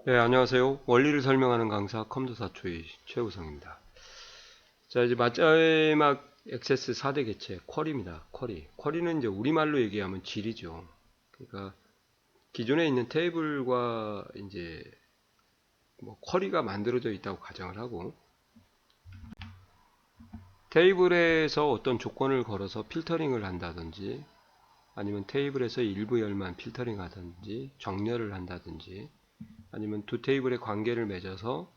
네, 안녕하세요. 원리를 설명하는 강사 컴퓨터사초의 최우성입니다. 자, 이제 마지막 액세스 4대 개체 쿼리입니다. 쿼리. 쿼리는 이제 우리말로 얘기하면 질이죠. 그러니까 기존에 있는 테이블과 이제 뭐 쿼리가 만들어져 있다고 가정을 하고 테이블에서 어떤 조건을 걸어서 필터링을 한다든지 아니면 테이블에서 일부 열만 필터링 하든지 정렬을 한다든지 아니면 두 테이블의 관계를 맺어서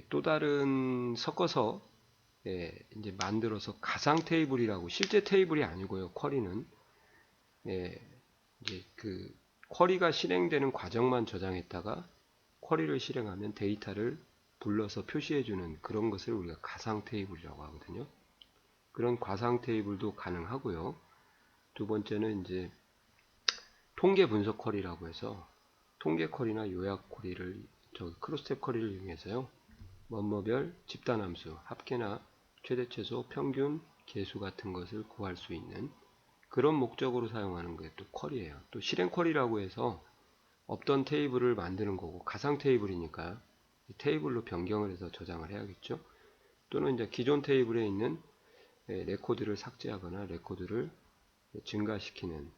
또 다른 섞어서 이제 만들어서 가상 테이블이라고 실제 테이블이 아니고요. 쿼리는 이제 그 쿼리가 실행되는 과정만 저장했다가 쿼리를 실행하면 데이터를 불러서 표시해주는 그런 것을 우리가 가상 테이블이라고 하거든요. 그런 가상 테이블도 가능하고요. 두 번째는 이제 통계 분석 쿼리라고 해서 통계 쿼리나 요약 쿼리를 크로스텝 쿼리를 이용해서요. 뭐뭐별 집단함수, 합계나 최대 최소, 평균, 계수 같은 것을 구할 수 있는 그런 목적으로 사용하는 게 또 쿼리예요. 또 실행 쿼리라고 해서 없던 테이블을 만드는 거고 가상 테이블이니까 테이블로 변경을 해서 저장을 해야겠죠. 또는 이제 기존 테이블에 있는 레코드를 삭제하거나 레코드를 증가시키는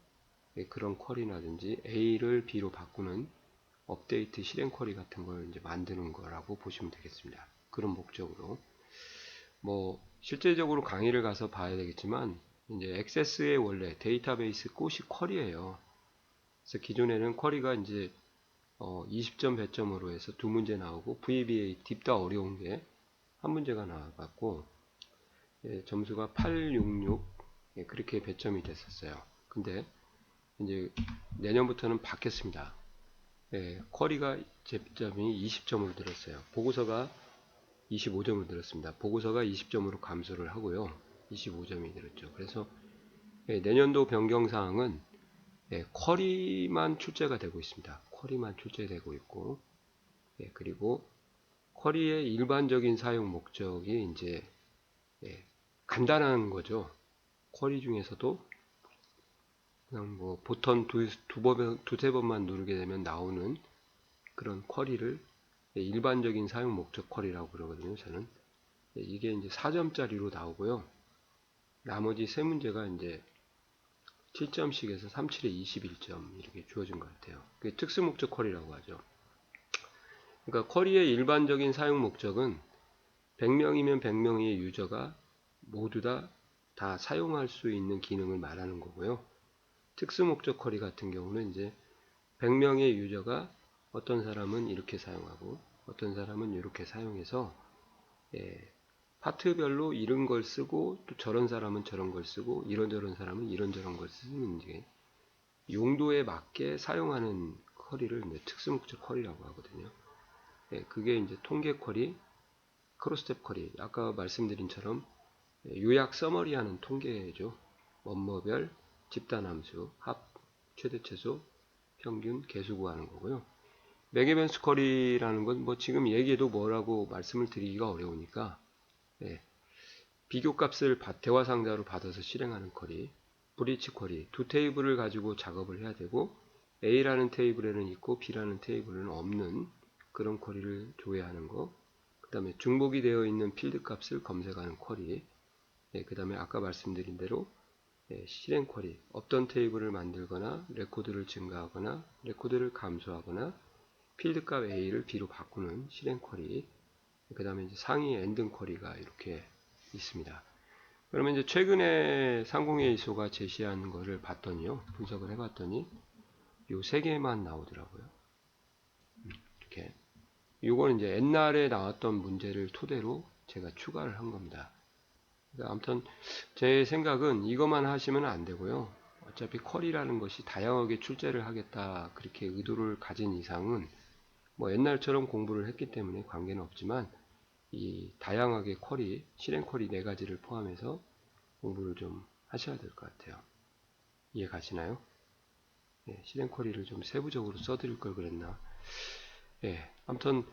그런 쿼리라든지 A를 B로 바꾸는 업데이트 실행 쿼리 같은 걸 이제 만드는 거라고 보시면 되겠습니다. 그런 목적으로. 뭐 실제적으로 강의를 가서 봐야 되겠지만 이제 액세스의 원래 데이터베이스 꽃이 쿼리예요. 그래서 기존에는 쿼리가 이제 20점 배점으로 해서 두 문제 나오고 VBA 딥다 어려운 게 한 문제가 나와갖고 점수가 866 그렇게 배점이 됐었어요. 근데 이제 내년부터는 바뀌었습니다. 쿼리가 제점이 20점으로 늘었어요. 보고서가 25점을 늘었습니다. 보고서가 20점으로 감소를 하고요. 25점이 늘었죠. 그래서 내년도 변경사항은 쿼리만 출제가 되고 있습니다. 쿼리만 출제되고 있고 그리고 쿼리의 일반적인 사용 목적이 이제 간단한 거죠. 쿼리 중에서도 그냥 뭐 보통 두세 번만 누르게 되면 나오는 그런 쿼리를 일반적인 사용 목적 쿼리라고 그러거든요. 저는 이게 이제 4점짜리로 나오고요. 나머지 세 문제가 이제 7점씩에서 37에 21점 이렇게 주어진 것 같아요. 그게 특수 목적 쿼리라고 하죠. 그러니까 쿼리의 일반적인 사용 목적은 100명이면 100명의 유저가 모두 다 사용할 수 있는 기능을 말하는 거고요. 특수 목적 쿼리 같은 경우는 이제 100명의 유저가 어떤 사람은 이렇게 사용하고 어떤 사람은 이렇게 사용해서 파트별로 이런 걸 쓰고 또 저런 사람은 저런 걸 쓰고 이런저런 사람은 이런저런 걸 쓰는 게 용도에 맞게 사용하는 쿼리를 특수 목적 쿼리라고 하거든요. 그게 이제 통계 쿼리, 크로스텝 쿼리, 아까 말씀드린처럼 요약 서머리 하는 통계죠. 뭐뭐별, 집단함수, 합, 최대 최소, 평균, 계수 구하는 거고요. 맥에벤스 쿼리라는 건 뭐 지금 얘기해도 뭐라고 말씀을 드리기가 어려우니까 비교값을 대화 상자로 받아서 실행하는 쿼리, 브리치 쿼리, 두 테이블을 가지고 작업을 해야 되고 A라는 테이블에는 있고 B라는 테이블에는 없는 그런 쿼리를 조회하는 거, 그 다음에 중복이 되어 있는 필드 값을 검색하는 쿼리, 그 다음에 아까 말씀드린 대로 실행 쿼리, 없던 테이블을 만들거나 레코드를 증가하거나 레코드를 감소하거나 필드 값 A를 B로 바꾸는 실행 쿼리, 그 다음에 이제 상위 엔딩 쿼리가 이렇게 있습니다. 그러면 이제 최근에 상공회의소가 제시한 거를 봤더니요, 분석을 해봤더니 요 세 개만 나오더라고요. 이렇게. 요거는 이제 옛날에 나왔던 문제를 토대로 제가 추가를 한 겁니다. 그러니까 아무튼 제 생각은 이것만 하시면 안 되고요. 어차피 쿼리라는 것이 다양하게 출제를 하겠다 그렇게 의도를 가진 이상은 뭐 옛날처럼 공부를 했기 때문에 관계는 없지만 이 다양하게 쿼리, 실행 쿼리 네 가지를 포함해서 공부를 좀 하셔야 될 것 같아요. 이해 가시나요? 실행 쿼리를 좀 세부적으로 써드릴 걸 그랬나? 아무튼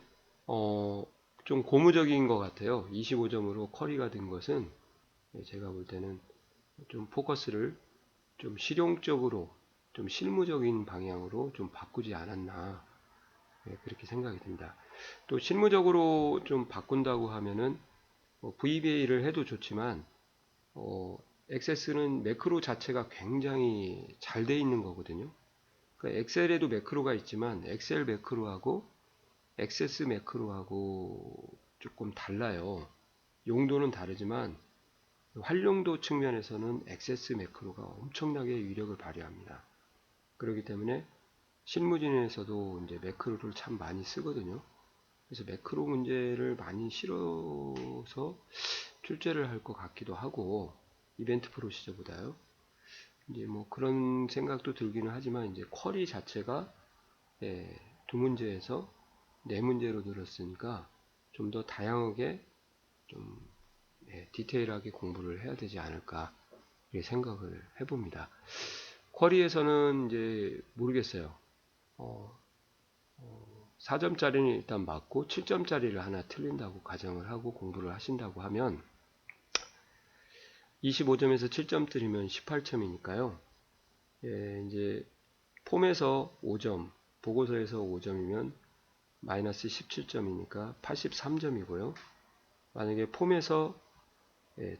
좀 고무적인 것 같아요. 25점으로 쿼리가 된 것은 제가 볼 때는 좀 포커스를 좀 실용적으로 좀 실무적인 방향으로 좀 바꾸지 않았나 그렇게 생각이 듭니다. 또 실무적으로 좀 바꾼다고 하면은 VBA를 해도 좋지만 액세스는 매크로 자체가 굉장히 잘 돼 있는 거거든요. 그러니까 엑셀에도 매크로가 있지만 엑셀 매크로하고 액세스 매크로하고 조금 달라요. 용도는 다르지만 활용도 측면에서는 액세스 매크로가 엄청나게 위력을 발휘합니다. 그렇기 때문에 실무진에서도 이제 매크로를 참 많이 쓰거든요. 그래서 매크로 문제를 많이 실어서 출제를 할 것 같기도 하고, 이벤트 프로시저보다요. 이제 뭐 그런 생각도 들기는 하지만 이제 쿼리 자체가 두 문제에서 네 문제로 늘었으니까 좀 더 다양하게 좀 디테일하게 공부를 해야 되지 않을까 이렇게 생각을 해봅니다. 쿼리에서는 이제 모르겠어요. 4점짜리는 일단 맞고 7점짜리를 하나 틀린다고 가정을 하고 공부를 하신다고 하면 25점에서 7점 틀리면 18점이니까요. 이제 폼에서 5점, 보고서에서 5점이면 마이너스 17점이니까 83점이고요. 만약에 폼에서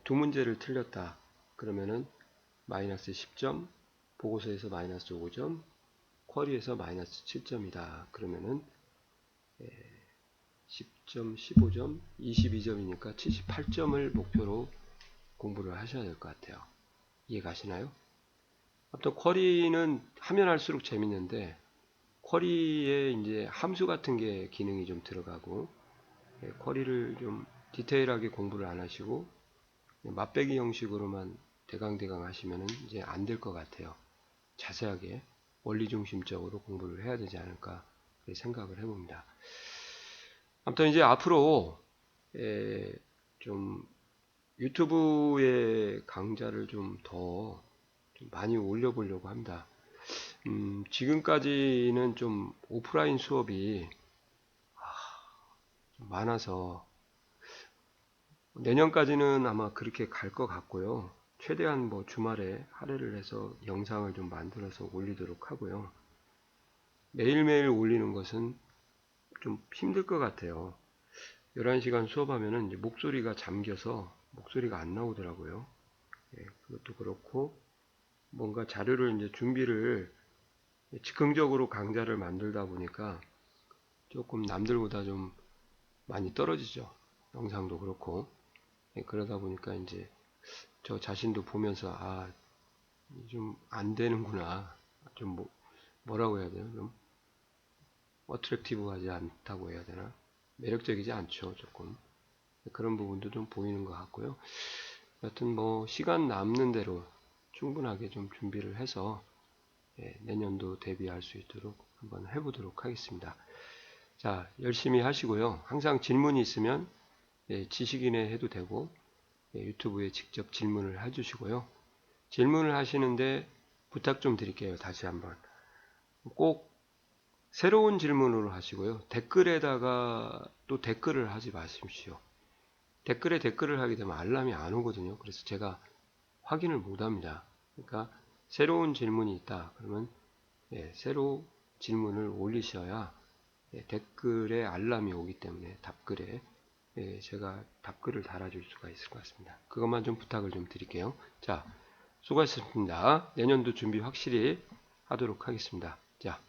두 문제를 틀렸다 그러면은 마이너스 10점, 보고서에서 마이너스 5점, 쿼리에서 마이너스 7점이다 그러면은 10점, 15점, 22점이니까 78점을 목표로 공부를 하셔야 될 것 같아요. 이해 가시나요? 아무튼 쿼리는 하면 할수록 재밌는데 쿼리에 이제 함수 같은 게 기능이 좀 들어가고 쿼리를 좀 디테일하게 공부를 안 하시고 맛배기 형식으로만 대강대강 하시면은 이제 안 될 것 같아요. 자세하게 원리 중심적으로 공부를 해야 되지 않을까 생각을 해봅니다. 아무튼 이제 앞으로 좀 유튜브에 강좌를 좀 더 많이 올려보려고 합니다. 지금까지는 좀 오프라인 수업이 좀 많아서 내년까지는 아마 그렇게 갈 것 같고요. 최대한 뭐 주말에 할애를 해서 영상을 좀 만들어서 올리도록 하고요. 매일매일 올리는 것은 좀 힘들 것 같아요. 11시간 수업하면은 이제 목소리가 잠겨서 목소리가 안 나오더라고요. 그것도 그렇고 뭔가 자료를 이제 준비를 즉흥적으로 강좌를 만들다 보니까 조금 남들보다 좀 많이 떨어지죠. 영상도 그렇고. 그러다 보니까 이제 저 자신도 보면서 좀 안 되는구나. 좀 뭐라고 해야 되나? 좀 어트랙티브하지 않다고 해야 되나? 매력적이지 않죠, 조금. 그런 부분도 좀 보이는 것 같고요. 여튼 뭐 시간 남는 대로 충분하게 좀 준비를 해서 내년도 대비할 수 있도록 한번 해보도록 하겠습니다. 자, 열심히 하시고요. 항상 질문이 있으면 지식인에 해도 되고 유튜브에 직접 질문을 해주시고요. 질문을 하시는데 부탁 좀 드릴게요. 다시 한번. 꼭 새로운 질문으로 하시고요. 댓글에다가 또 댓글을 하지 마십시오. 댓글에 댓글을 하게 되면 알람이 안 오거든요. 그래서 제가 확인을 못 합니다. 그러니까 새로운 질문이 있다. 그러면 새로 질문을 올리셔야 댓글에 알람이 오기 때문에 답글에 제가 답글을 달아줄 수가 있을 것 같습니다. 그것만 좀 부탁을 좀 드릴게요. 자, 수고하셨습니다. 내년도 준비 확실히 하도록 하겠습니다. 자.